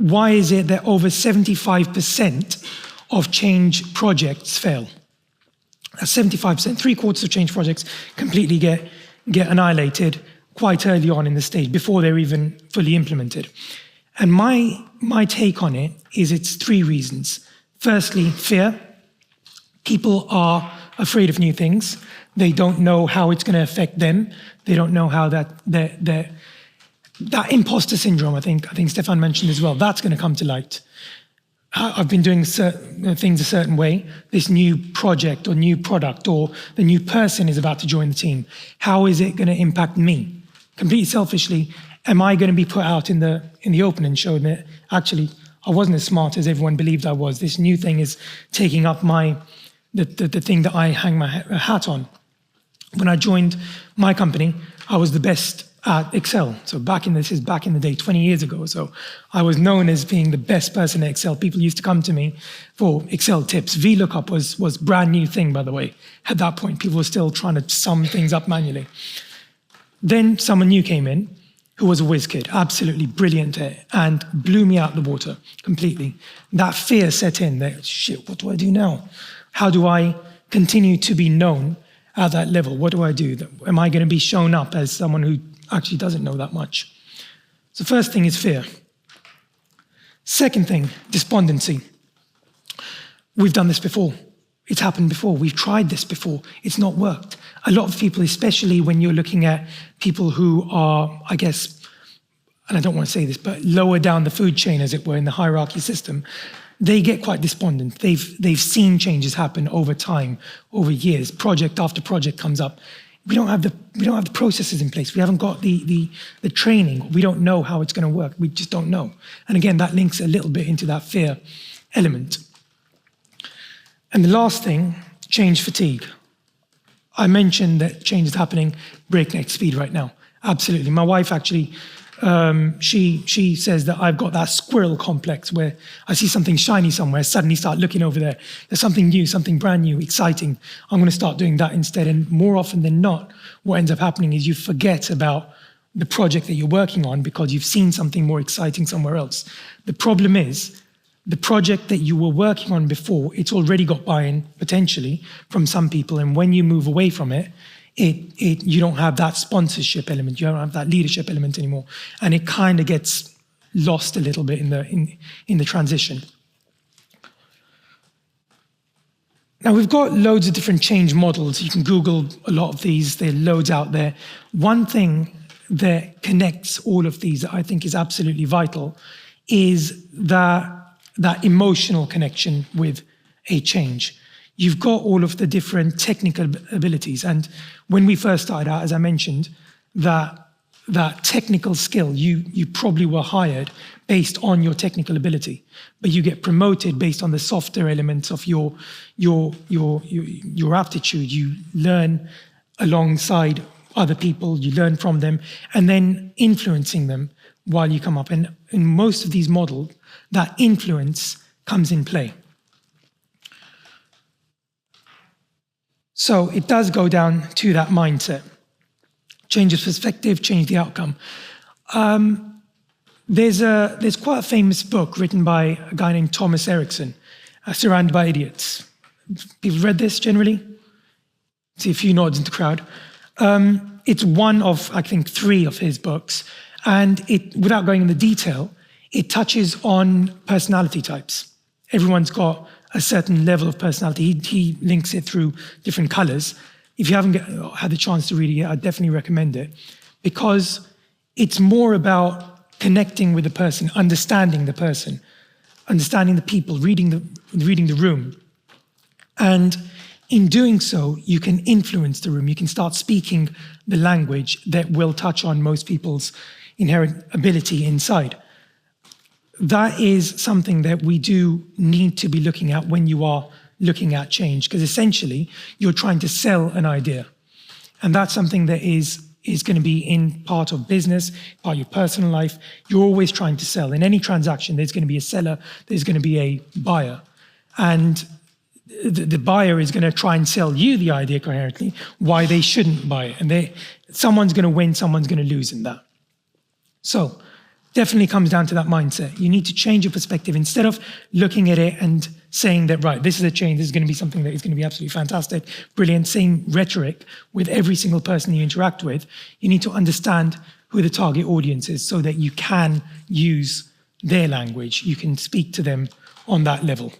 why is it that over 75% of change projects fail? 75%, 3/4 of change projects completely get annihilated quite early on in the stage, before they're even fully implemented. And my take on it is it's three reasons. Firstly, fear. People are afraid of new things. They don't know how it's going to affect them. They don't know how that imposter syndrome, I think Stefan mentioned as well, that's going to come to light. I've been doing certain things a certain way. This new project or new product or the new person is about to join the team. How is it going to impact me? Completely selfishly, am I going to be put out in the open and shown that actually I wasn't as smart as everyone believed I was? This new thing is taking up the thing that I hang my hat on. When I joined my company, I was the best at Excel. So this is back in the day, 20 years ago. So I was known as being the best person at Excel. People used to come to me for Excel tips. VLOOKUP was brand new thing, by the way. At that point, people were still trying to sum things up manually. Then someone new came in who was a whiz kid, absolutely brilliant at it, and blew me out the water completely. That fear set in, that shit, what do I do now? How do I continue to be known at that level? What do I do? Am I going to be shown up as someone who actually doesn't know that much? So first thing is fear. Second thing, despondency. We've done this before. It's happened before. We've tried this before. It's not worked. A lot of people, especially when you're looking at people who are, I guess, and I don't want to say this, but lower down the food chain, as it were, in the hierarchy system, they get quite despondent. They've seen changes happen over time, over years. Project after project comes up. We don't have the processes in place. We haven't got the training. We don't know how it's going to work. We just don't know. And again, that links a little bit into that fear element. And the last thing, change fatigue. I mentioned that change is happening breakneck speed right now. Absolutely. My wife actually, she says that I've got that squirrel complex where I see something shiny somewhere, suddenly start looking over there. There's something new, something brand new, exciting. I'm going to start doing that instead. And more often than not, what ends up happening is you forget about the project that you're working on because you've seen something more exciting somewhere else. The problem is, the project that you were working on before, it's already got buy-in, potentially, from some people. And when you move away from it, you don't have that sponsorship element, you don't have that leadership element anymore. And it kind of gets lost a little bit in the transition. Now, we've got loads of different change models. You can Google a lot of these. There are loads out there. One thing that connects all of these that I think is absolutely vital is that emotional connection with a change. You've got all of the different technical abilities. And when we first started out, as I mentioned, that technical skill, you probably were hired based on your technical ability, but you get promoted based on the softer elements of your aptitude. You learn alongside other people, you learn from them, and then influencing them while you come up. And in most of these models, that influence comes in play. So it does go down to that mindset. Change of perspective, change the outcome. There's quite a famous book written by a guy named Thomas Erickson, Surrounded by Idiots. People read this generally? See a few nods in the crowd. It's one of, I think, 3 of his books. And without going into detail, it touches on personality types. Everyone's got a certain level of personality. He links it through different colors. If you haven't had the chance to read it yet, I definitely recommend it, because it's more about connecting with the person, understanding the person, understanding the people, reading the room. And in doing so, you can influence the room. You can start speaking the language that will touch on most people's inherent ability inside. That is something that we do need to be looking at when you are looking at change, because essentially you're trying to sell an idea. And that's something that is going to be in part of business, part of your personal life. You're always trying to sell. In any transaction, there's going to be a seller, there's going to be a buyer. And the buyer is going to try and sell you the idea coherently, why they shouldn't buy it. And someone's going to win, someone's going to lose in that. So definitely comes down to that mindset. You need to change your perspective. Instead of looking at it and saying that, right, this is a change, this is going to be something that is going to be absolutely fantastic, brilliant, saying rhetoric with every single person you interact with, you need to understand who the target audience is so that you can use their language. You can speak to them on that level.